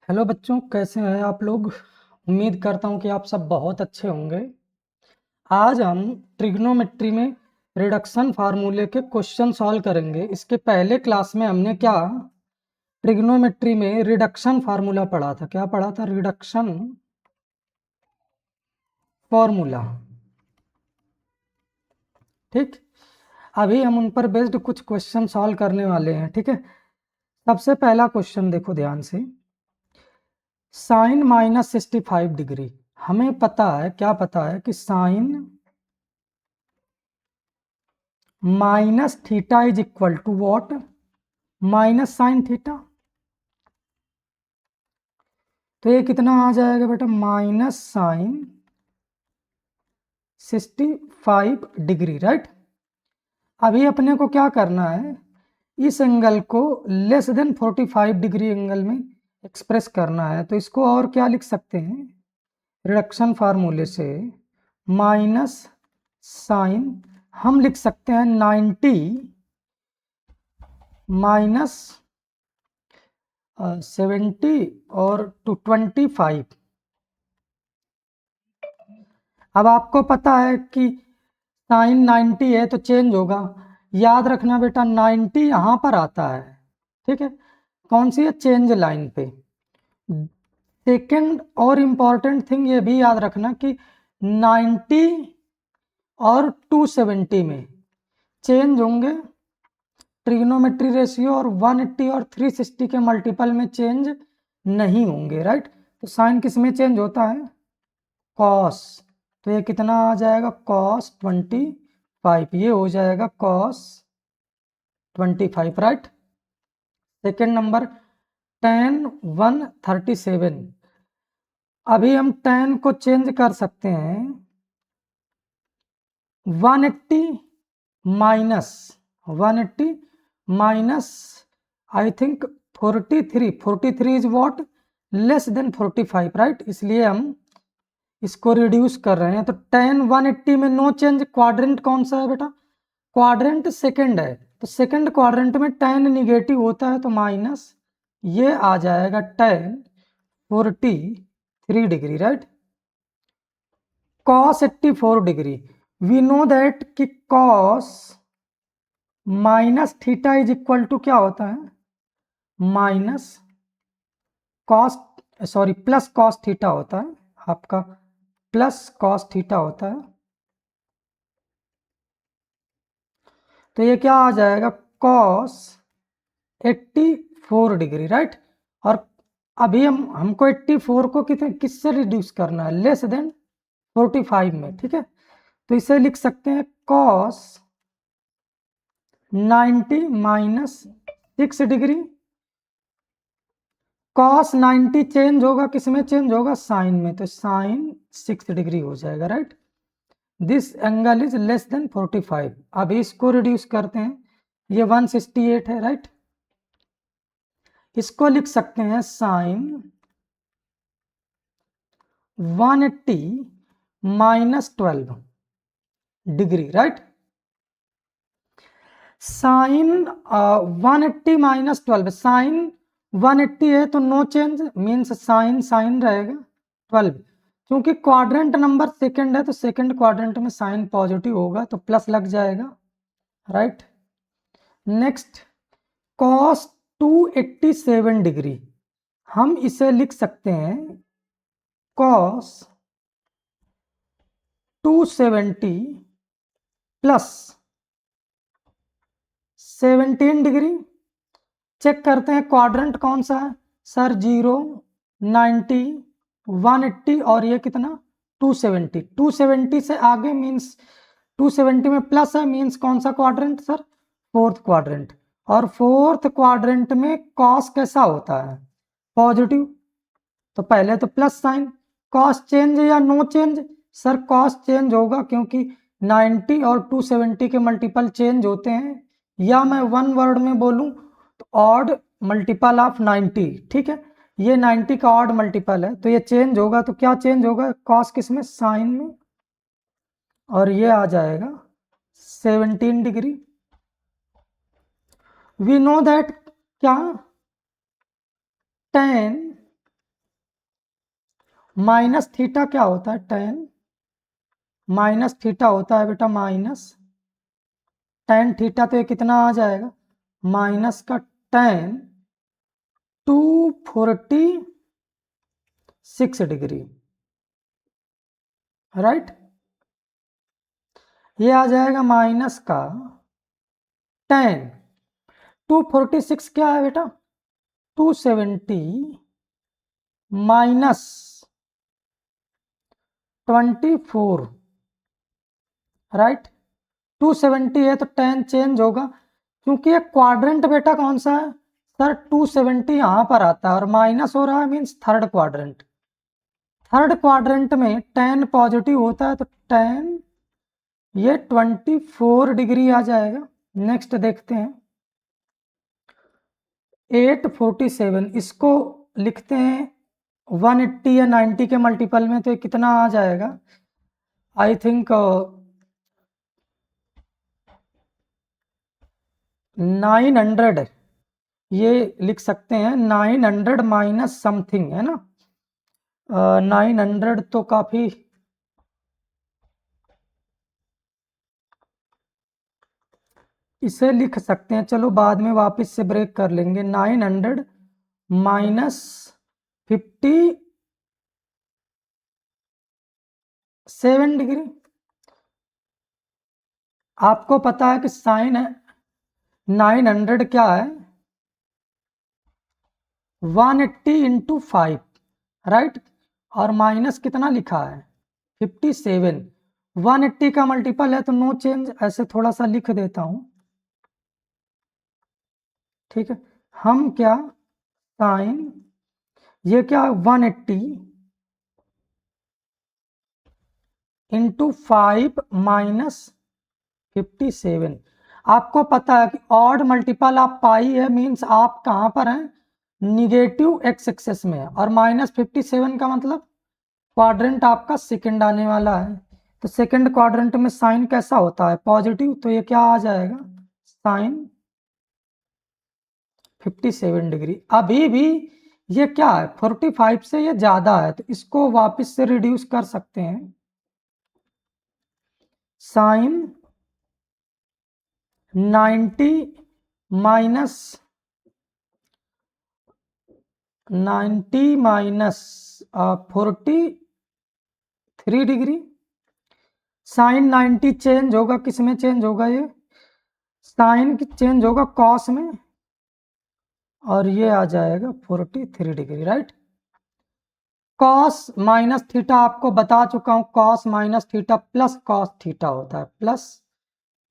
Hello बच्चों, कैसे हैं आप लोग। उम्मीद करता हूं कि आप सब बहुत अच्छे होंगे। आज हम ट्रिग्नोमेट्री में रिडक्शन फार्मूले के क्वेश्चन सॉल्व करेंगे। इसके पहले क्लास में हमने क्या ट्रिग्नोमेट्री में रिडक्शन फार्मूला पढ़ा था। क्या पढ़ा था? Reduction formula. ठीक, अभी हम उन पर बेस्ड कुछ क्वेश्चन सॉल्व करने वाले हैं। ठीक है, सबसे पहला क्वेश्चन देखो ध्यान से। Sine -65 degree. हमें पता है, क्या पता है कि sine minus theta is equal to what? Minus sine theta. तो ये कितना आ जाएगा बेटा? Minus sine 65 degree, right. अभी अपने को क्या करना है, इस एंगल को लेस देन 45 डिग्री एंगल में एक्सप्रेस करना है। तो इसको और क्या लिख सकते हैं रिडक्शन फार्मूले से? माइनस साइन हम लिख सकते हैं 90 माइनस 70 और 25। अब आपको पता है कि साइन 90 है तो चेंज होगा। याद रखना बेटा, 90 यहाँ पर आता है। ठीक है, कौन सी है? चेंज लाइन पे। सेकंड और इम्पॉर्टेंट थिंग ये भी याद रखना कि 90 और 270 में चेंज होंगे ट्रिग्नोमेट्री रेशियो, और 180 और 360 के मल्टीपल में चेंज नहीं होंगे, राइट। तो साइन किस में चेंज होता है? कॉस। तो ये कितना आ जाएगा? कॉस 25। ये हो जाएगा cos 25, right. Second number, tan 137। अभी हम tan को चेंज कर सकते हैं 180 minus 180 minus I think 43 is what? Less than 45, right. इसलिए हम इसको रिड्यूस कर रहे हैं। तो tan 180 में नो चेंज। क्वाड्रेंट कौन सा है बेटा? क्वाड्रेंट सेकंड है, तो सेकंड क्वाड्रेंट में tan निगेटिव होता है, तो माइनस ये आ जाएगा tan 43 degree, right. cos 84 degree, we know that कि cos minus theta is equal to क्या होता है? Minus cos, sorry plus cos theta होता है आपका, प्लस कॉस थीटा होता है। तो ये क्या आ जाएगा? Cos 84 degree, right. और अभी हमको 84 को किससे रिड्यूस करना है? लेस देन 45 में। ठीक है, तो इसे लिख सकते हैं cos 90 minus 6 degree. Cos 90 change होगा किस में? चेंज होगा साइन में, तो साइन 6 डिग्री हो जाएगा, right. This angle is less than 45। अभी इसको रिड्यूस करते हैं, ये 168 है, राइट। इसको लिख सकते हैं sine 180 minus 12 degree, right. Sine 180 minus 12, sine 180 है तो no change, means sine sine रहेगा 12। क्योंकि क्वाड्रेंट नंबर सेकंड है तो सेकंड क्वाड्रेंट में साइन पॉजिटिव होगा, तो प्लस लग जाएगा, राइट। नेक्स्ट, कॉस 287 डिग्री, हम इसे लिख सकते हैं कॉस 270 प्लस 17 डिग्री। चेक करते हैं क्वाड्रेंट कौन सा है सर? 0, 90, 180 और ये कितना? 270। 270 से आगे मीन्स 270 में प्लस है, मीन्स कौन सा क्वाड्रेंट सर? Fourth quadrant. और फोर्थ क्वाड्रेंट में कॉस कैसा होता है? पॉजिटिव। तो पहले तो प्लस साइन। कॉस चेंज या no change? Sir cos change होगा, क्योंकि 90 और 270 के मल्टीपल चेंज होते हैं, या मैं वन वर्ड में बोलूं तो ऑड मल्टीपल ऑफ 90। ठीक है, ये 90 का ऑड मल्टीपल है, तो ये चेंज होगा। तो क्या चेंज होगा? कॉस किस में? साइन में। और ये आ जाएगा 17 डिग्री। वी नो दैट क्या? tan माइनस थीटा क्या होता है, टेन माइनस थीटा होता है बेटा माइनस टेन थीटा, तो ये कितना आ जाएगा, माइनस का टेन 246 डिग्री, राइट। ये आ जाएगा माइनस का टेन 246 क्या है बेटा, 270 माइनस 24, राइट। 270 है तो टेन चेंज होगा, क्योंकि ये क्वाड्रेंट बेटा कौन सा है सर, 270 यहाँ पर आता है और माइनस हो रहा है, means third quadrant. Third quadrant में टेन पॉजिटिव होता है, तो टेन ये 24 डिग्री आ जाएगा। नेक्स्ट देखते हैं 847, इसको लिखते हैं 180 या 90 के मल्टीपल में, तो ये कितना आ जाएगा, आई थिंक 900, ये लिख सकते हैं 900 माइनस समथिंग, है ना। 900 तो काफी, इसे लिख सकते हैं, चलो बाद में वापस से ब्रेक कर लेंगे। 900 माइनस 57 डिग्री। आपको पता है कि साइन है 900 क्या है, 180 इंटू 5, राइट। और माइनस कितना लिखा है 57, 180 का मल्टीपल है तो नो चेंज, ऐसे थोड़ा सा लिख देता हूं, ठीक है। हम क्या साइन, ये क्या 180 इंटू 5 माइनस 57। आपको पता है कि ऑड मल्टीपल ऑफ पाई है, मीन्स आप कहाँ पर हैं, निगेटिव एक्स एक्सेस में है, और माइनस 57 का मतलब क्वाड्रेंट आपका सेकंड आने वाला है। तो सेकंड क्वाड्रेंट में साइन कैसा होता है, पॉजिटिव, तो ये क्या आ जाएगा, साइन 57 डिग्री। अभी भी ये क्या है 45 से ये ज्यादा है, तो इसको वापस से रिड्यूस कर सकते हैं, sine 90 minus 43 degree. Sine 90 change होगा, किस में चेंज होगा, ये साइन चेंज होगा कॉस में, और ये आ जाएगा 43 degree, right. Cos minus theta आपको बता चुका हूं, cos minus theta plus cos theta होता है, प्लस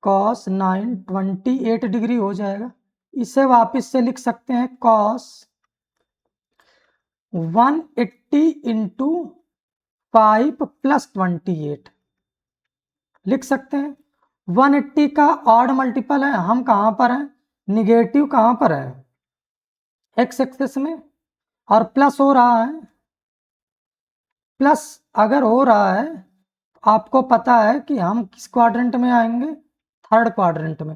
कॉस 28 डिग्री हो जाएगा। इसे वापस से लिख सकते हैं कॉस 180 इंटू 5 प्लस 28 लिख सकते हैं। 180 का ऑड मल्टीपल है, हम कहाँ पर हैं, निगेटिव कहाँ पर है, एक्स एक्सेस में, और प्लस हो रहा है, प्लस अगर हो रहा है, आपको पता है कि हम किस क्वाड्रेंट में आएंगे, थर्ड क्वाड्रेंट में।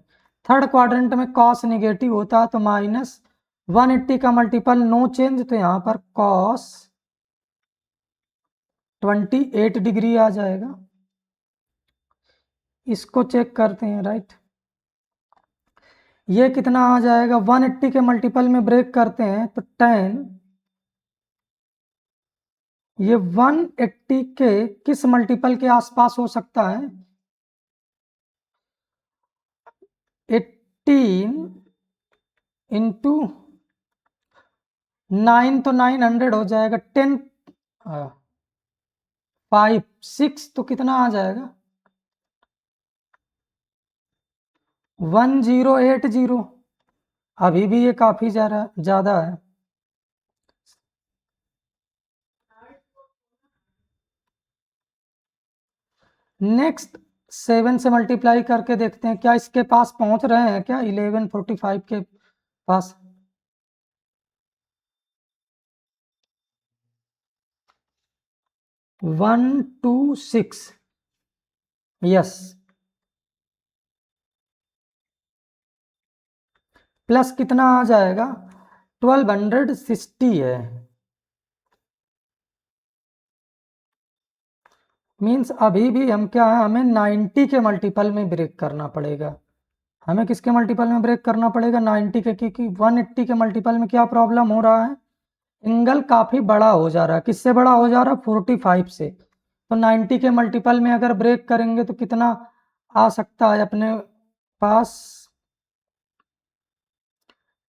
थर्ड क्वाड्रेंट में कॉस निगेटिव होता है, तो माइनस 180 का मल्टीपल नो चेंज, तो यहाँ पर कॉस 28 डिग्री आ जाएगा। इसको चेक करते हैं, राइट। ये कितना आ जाएगा, 180 के मल्टीपल में ब्रेक करते हैं तो 10, ये 180 के किस मल्टीपल के आसपास हो सकता है, 18 इंटू 9 तो 900 हो जाएगा, 10 5 6 तो कितना आ जाएगा 1080। अभी भी ये काफी ज्यादा है। नेक्स्ट 7 से मल्टीप्लाई करके देखते हैं, क्या इसके पास पहुंच रहे हैं क्या, 1145 के पास। One two six, yes, plus कितना आ जाएगा 1260 है, मीन्स अभी भी हम क्या है, हमें 90 के मल्टीपल में ब्रेक करना पड़ेगा। हमें किसके मल्टीपल में ब्रेक करना पड़ेगा? 90 के, क्योंकि 180 के मल्टीपल में क्या प्रॉब्लम हो रहा है? एंगल काफ़ी बड़ा हो जा रहा है। किससे बड़ा हो जा रहा है? 45 से। तो 90 के मल्टीपल में अगर ब्रेक करेंगे तो कितना आ सकता है अपने पास?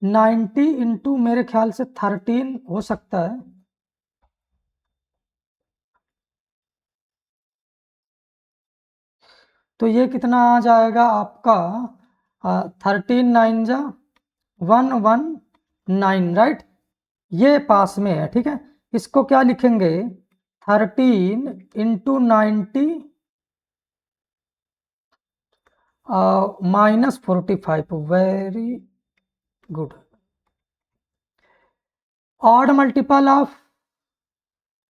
90 इंटू मेरे ख्याल से 13 हो सकता है। तो ये कितना आ जाएगा आपका? 13 9 जा 119, राइट। ये पास में है, ठीक है। इसको क्या लिखेंगे? 13 into 90 minus 45। Very good. Odd multiple of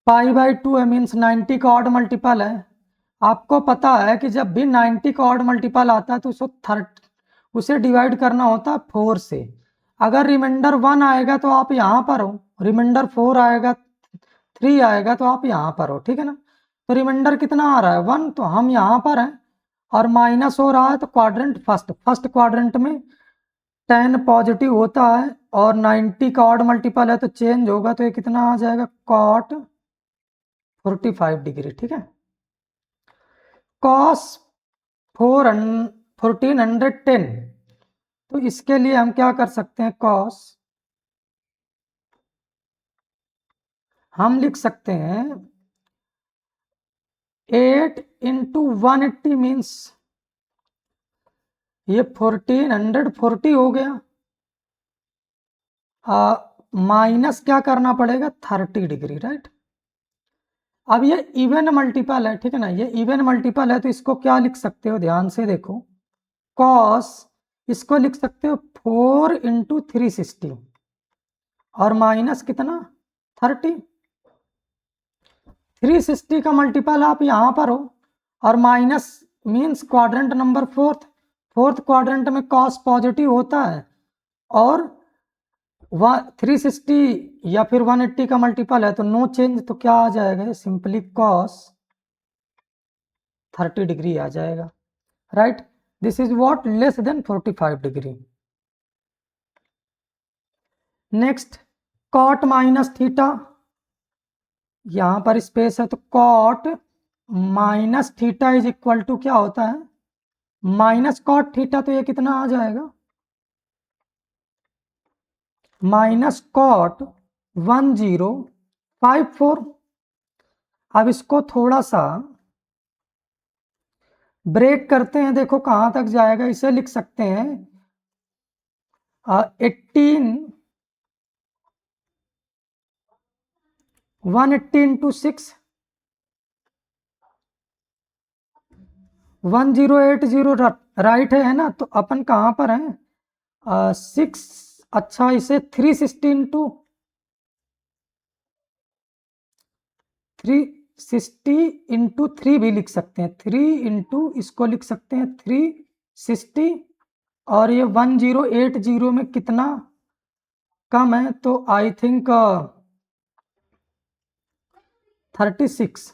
pi by 2 है, मीन्स 90 का ऑड मल्टीपल है। आपको पता है कि जब भी 90 का ऑड मल्टीपल आता है तो उसे डिवाइड करना होता है 4 से। अगर रिमाइंडर 1 आएगा तो आप यहाँ पर हो, रिमाइंडर 4 आएगा, 3 आएगा तो आप यहाँ पर हो, ठीक है ना। तो रिमाइंडर कितना आ रहा है? 1, तो हम यहाँ पर हैं। और माइनस हो रहा है तो क्वाड्रेंट फर्स्ट क्वाड्रेंट में 10 पॉजिटिव होता है और 90 का ऑड मल्टीपल है तो चेंज होगा। तो ये कितना आ जाएगा? कॉट 45 डिग्री, ठीक है। कॉस 1410, तो इसके लिए हम क्या कर सकते हैं? कॉस हम लिख सकते हैं 8 इंटू 180, मीन्स ये 1440 हो गया। माइनस क्या करना पड़ेगा? 30 डिग्री, राइट। अब ये इवन मल्टीपल है, ठीक है ना, ये इवन मल्टीपल है तो इसको क्या लिख सकते हो? ध्यान से देखो, कॉस इसको लिख सकते हो 4 इंटू 360 और माइनस कितना? 30। 360 का मल्टीपल आप यहाँ पर हो और minus means quadrant number fourth quadrant में कॉस पॉजिटिव होता है और 360 या फिर 180 का मल्टीपल है तो नो चेंज। तो क्या आ जाएगा? सिंपली कॉस 30 डिग्री आ जाएगा, right. This is what? Less than 45 degree. Next, cot minus theta, यहां पर स्पेस है तो cot minus theta is equal to क्या होता है? Minus cot theta. तो ये कितना आ जाएगा? Minus cot 1054। अब इसको थोड़ा सा ब्रेक करते हैं, देखो कहां तक जाएगा। इसे लिख सकते हैं 18 180 इंटू 6 1080, राइट है ना। तो अपन कहां पर हैं? 6। अच्छा, इसे 360 इंटू 360 इंटू 3 भी लिख सकते हैं। 3 इंटू इसको लिख सकते हैं 360 और ये 1080 में कितना कम है? तो आई थिंक 36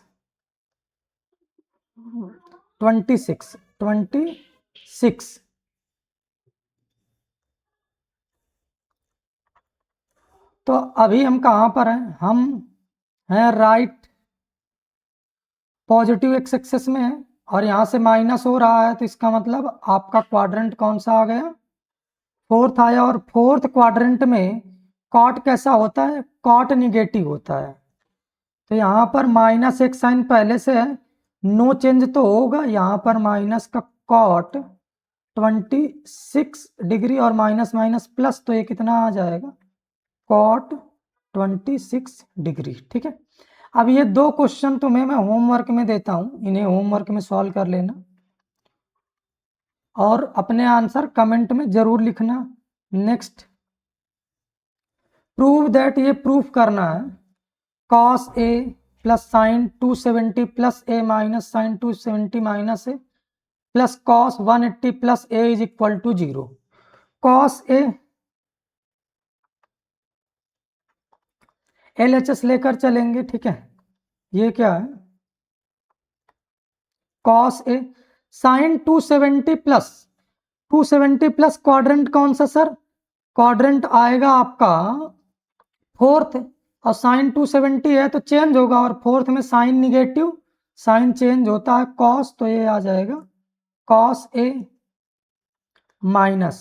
26। तो अभी हम कहाँ पर हैं? हम हैं राइट पॉजिटिव एक्स एक्सेस में है और यहाँ से माइनस हो रहा है तो इसका मतलब आपका क्वाड्रेंट कौन सा आ गया? फोर्थ आया। और फोर्थ क्वाड्रेंट में कॉट कैसा होता है? कॉट निगेटिव होता है। तो यहाँ पर माइनस एक साइन पहले से है, नो चेंज तो होगा। यहाँ पर माइनस का कॉट 26 डिग्री और माइनस माइनस प्लस, तो ये कितना आ जाएगा? कॉट 26 डिग्री, ठीक है। अब ये दो क्वेश्चन तुम्हें मैं होमवर्क में देता हूं, इन्हें होमवर्क में सॉल्व कर लेना और अपने आंसर कमेंट में जरूर लिखना। नेक्स्ट, प्रूव दैट, ये प्रूफ करना है cos A plus sine 270 plus A minus sine 270 minus A plus cos 180 plus A is equal to 0। Cos A LHS लेकर चलेंगे, ठीक है। ये क्या है? Cos A, sine 270 plus 270 plus quadrant कौन सा सर, क्वाड्रेंट आएगा आपका फोर्थ, और साइन 270 है तो चेंज होगा, और फोर्थ में साइन निगेटिव, साइन चेंज होता है कॉस, तो ये आ जाएगा cos A minus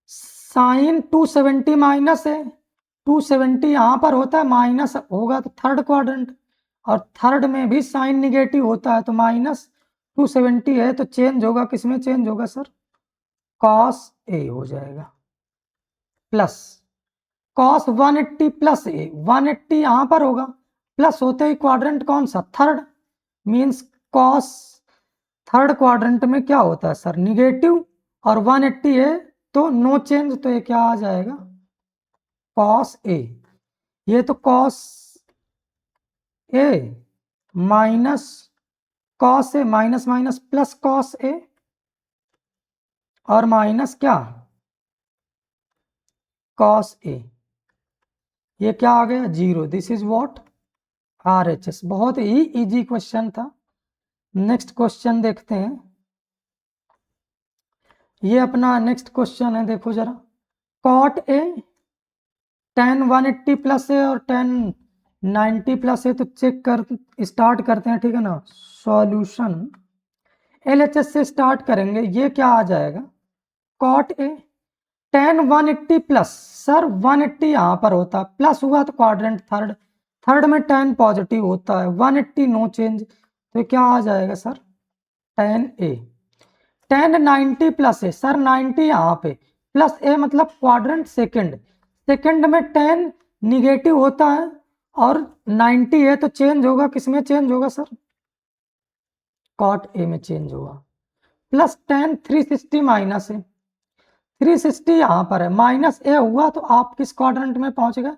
sine 270 minus है 270 यहां पर होता है, माइनस होगा तो थर्ड क्वाड्रेंट, और थर्ड में भी साइन निगेटिव होता है, तो माइनस 270 है तो चेंज होगा, किसमें चेंज होगा सर, कॉस ए हो जाएगा, प्लस कॉस 180 प्लस ए, 180 यहां पर होगा, प्लस होते ही क्वाड्रेंट कौन सा, third, means cos third quadrant में क्या होता है सर, निगेटिव, और 180 है तो नो चेंज, तो ये क्या आ जाएगा, कॉस ए, ये तो cos A minus cos A, minus minus plus cos A, और माइनस क्या, कॉस ए, ये क्या आ गया, zero, this is what, RHS। बहुत ही इजी क्वेश्चन था। नेक्स्ट क्वेश्चन देखते हैं, ये अपना नेक्स्ट क्वेश्चन है, देखो जरा, कॉट ए tan 180 प्लस है और tan 90 प्लस है, तो चेक कर स्टार्ट करते हैं, ठीक है ना, सॉल्यूशन LHS से स्टार्ट करेंगे, ये क्या आ जाएगा, cot A tan 180 plus, sir 180 यहां पर होता है, प्लस हुआ तो क्वाड्रेंट थर्ड, थर्ड में tan पॉजिटिव होता है, 180 नो चेंज, तो क्या आ जाएगा sir, tan A, tan 90 plus है, सर 90 यहाँ पे, प्लस ए मतलब क्वाड्रेंट सेकंड, सेकंड में tan निगेटिव होता है, और 90 है तो चेंज होगा, किसमें चेंज होगा सर, कॉट ए में चेंज होगा, प्लस tan 360 माइनस है, 360 यहाँ पर है, माइनस ए हुआ तो आप किस क्वाड्रेंट में पहुंच गए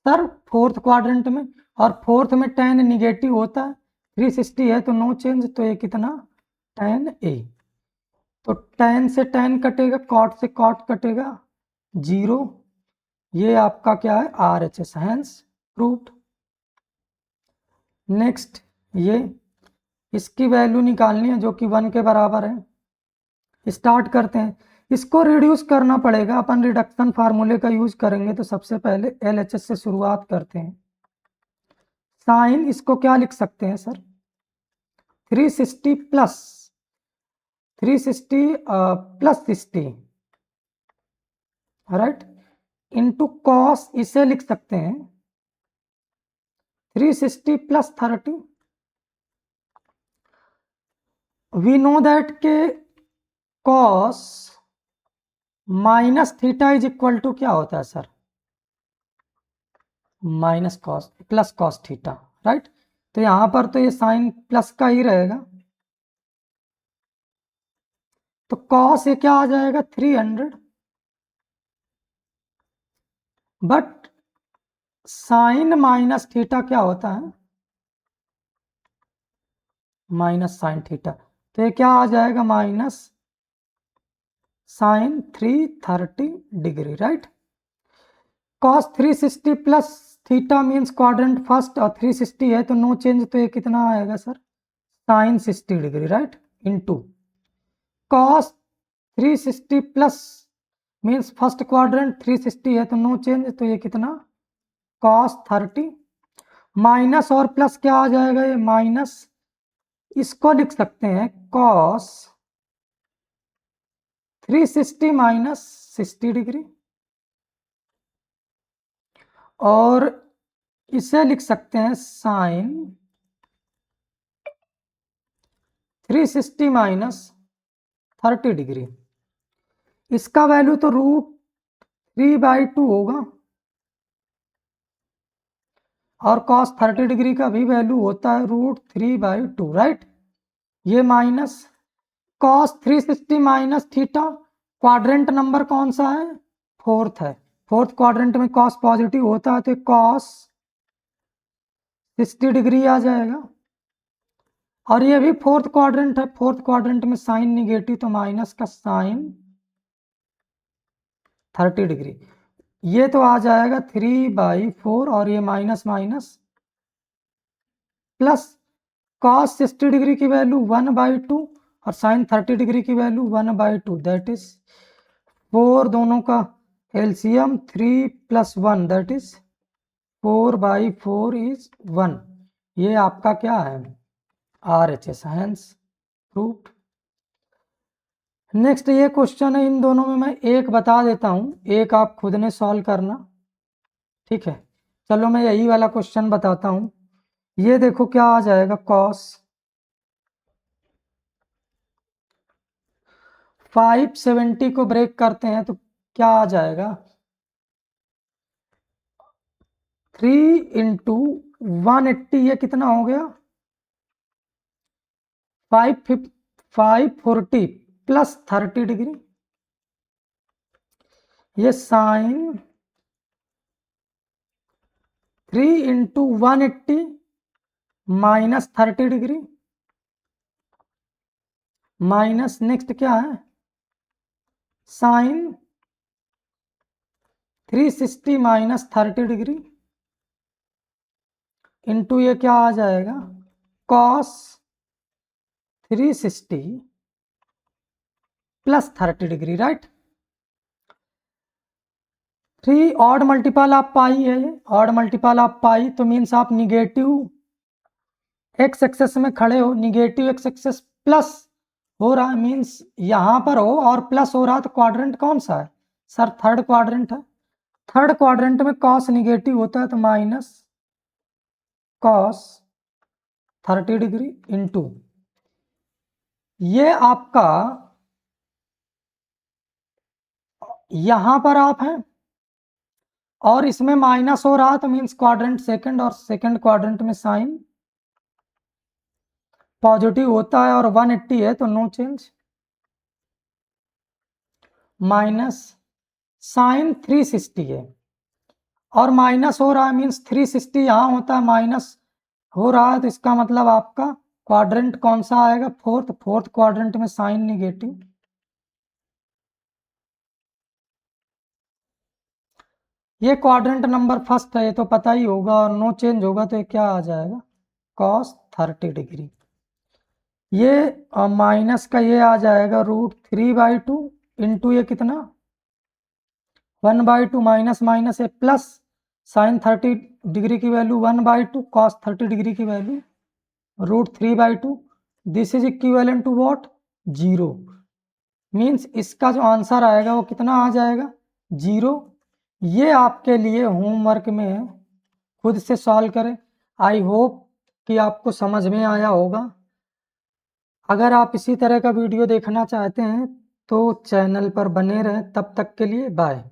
सर, फोर्थ क्वाड्रेंट में, और फोर्थ में tan निगेटिव होता है, 360 है तो नो चेंज, तो ये कितना, tan ए, तो tan से tan कटेगा, कॉट से कॉट कटेगा, जीरो, ये आपका क्या है, RHS, हैंस प्रूव्ड। नेक्स्ट, ये इसकी वैल्यू निकालनी है जो कि 1 के बराबर है, स्टार्ट करते हैं, इसको रिड्यूस करना पड़ेगा, अपन रिडक्शन फार्मूले का यूज करेंगे, तो सबसे पहले LHS से शुरुआत करते हैं, साइन इसको क्या लिख सकते हैं sir, 360 plus 360 plus 60, right, into cos, इसे लिख सकते हैं 360 प्लस 30, वी नो दैट के cos minus theta is equal to क्या होता है sir, minus cos plus cos theta, right, तो यहां पर तो ये साइन प्लस का ही रहेगा, तो कॉस ये क्या आ जाएगा 300, बट साइन माइनस थीटा क्या होता है, माइनस साइन थीटा, तो ये क्या आ जाएगा, minus sine 330 degree, right, cos 360 plus theta means quadrant first, और 360 है तो नो चेंज, तो ये कितना आएगा sir, sine 60 degree, right, into cos 360 plus means first quadrant, 360 है तो नो चेंज, तो ये कितना, कॉस 30, माइनस और प्लस क्या आ जाएगा, ये माइनस, इसको लिख सकते हैं कॉस 360 माइनस 60 डिग्री, और इसे लिख सकते हैं साइन 360 माइनस 30 डिग्री, इसका वैल्यू तो √3/2 होगा, और कॉस 30 डिग्री का भी वैल्यू होता है √3/2, राइट, ये minus cos 360 minus theta, quadrant number कौन सा है, फोर्थ है, फोर्थ क्वाड्रेंट में कॉस पॉजिटिव होता है, तो कॉस 60 डिग्री आ जाएगा, और ये भी फोर्थ क्वाड्रेंट है, फोर्थ क्वाड्रेंट में साइन निगेटिव, तो माइनस का साइन 30 डिग्री, ये तो आ जाएगा 3/4, और ये minus minus plus cos 60 degree की वैल्यू 1/2 और sin 30 डिग्री की वैल्यू 1/2, दैट इज 4, दोनों का एलसीएम 3 + 1 दैट इज 4/4 इज 1। ये आपका क्या है, RHS, हैंस प्रूफ। नेक्स्ट ये क्वेश्चन है, इन दोनों में मैं एक बता देता हूं, एक आप खुद ने सॉल्व करना, ठीक है। चलो मैं यही वाला क्वेश्चन बताता हूं। ये देखो क्या आ जाएगा, cos 570 को ब्रेक करते हैं तो क्या आ जाएगा, 3 × 180, ये कितना हो गया 540 + 30 डिग्री, ये साइन 3 × 180 - 30 डिग्री माइनस, नेक्स्ट क्या है साइन 360 - 30 डिग्री इंटू ये क्या आ जाएगा cos 360 + 30 degree, right. 3 odd multiple आप पाई है, ये ऑड मल्टीपल आप पाई तो मीन्स आप निगेटिव एक्स एक्सेस में खड़े हो, निगेटिव एक्स एक्सेस प्लस हो रहा है, मीन्स यहां पर हो और प्लस हो रहा है, तो क्वाड्रेंट कौन सा है सर, थर्ड क्वाड्रेंट है। थर्ड क्वाड्रेंट में कॉस निगेटिव होता है तो माइनस cos 30 डिग्री इंटू ये आपका यहां पर आप हैं और इसमें माइनस हो रहा है तो मीन्स क्वाड्रेंट सेकंड, और सेकंड क्वाड्रेंट में साइन पॉजिटिव होता है और 180 है तो नो चेंज, माइनस साइन 360 है और माइनस हो रहा है मीन्स 360 यहां होता है, माइनस हो रहा है तो इसका मतलब आपका क्वाड्रेंट कौन सा आएगा, फोर्थ क्वाड्रेंट में साइन निगेटिव। ये क्वाड्रेंट नंबर फर्स्ट है, ये तो पता ही होगा, और नो चेंज होगा तो ये क्या आ जाएगा cos 30 डिग्री। ये माइनस का ये आ जाएगा √3/2 इंटू ये कितना 1/2 माइनस माइनस है प्लस साइन 30 डिग्री की वैल्यू 1/2 cos 30 डिग्री की value √3/2, this is equivalent to what 0, means इसका जो आंसर आएगा वो कितना आ जाएगा 0। ये आपके लिए होमवर्क में है, खुद से सॉल्व करें। आई होप कि आपको समझ में आया होगा। अगर आप इसी तरह का वीडियो देखना चाहते हैं तो चैनल पर बने रहें। तब तक के लिए बाय।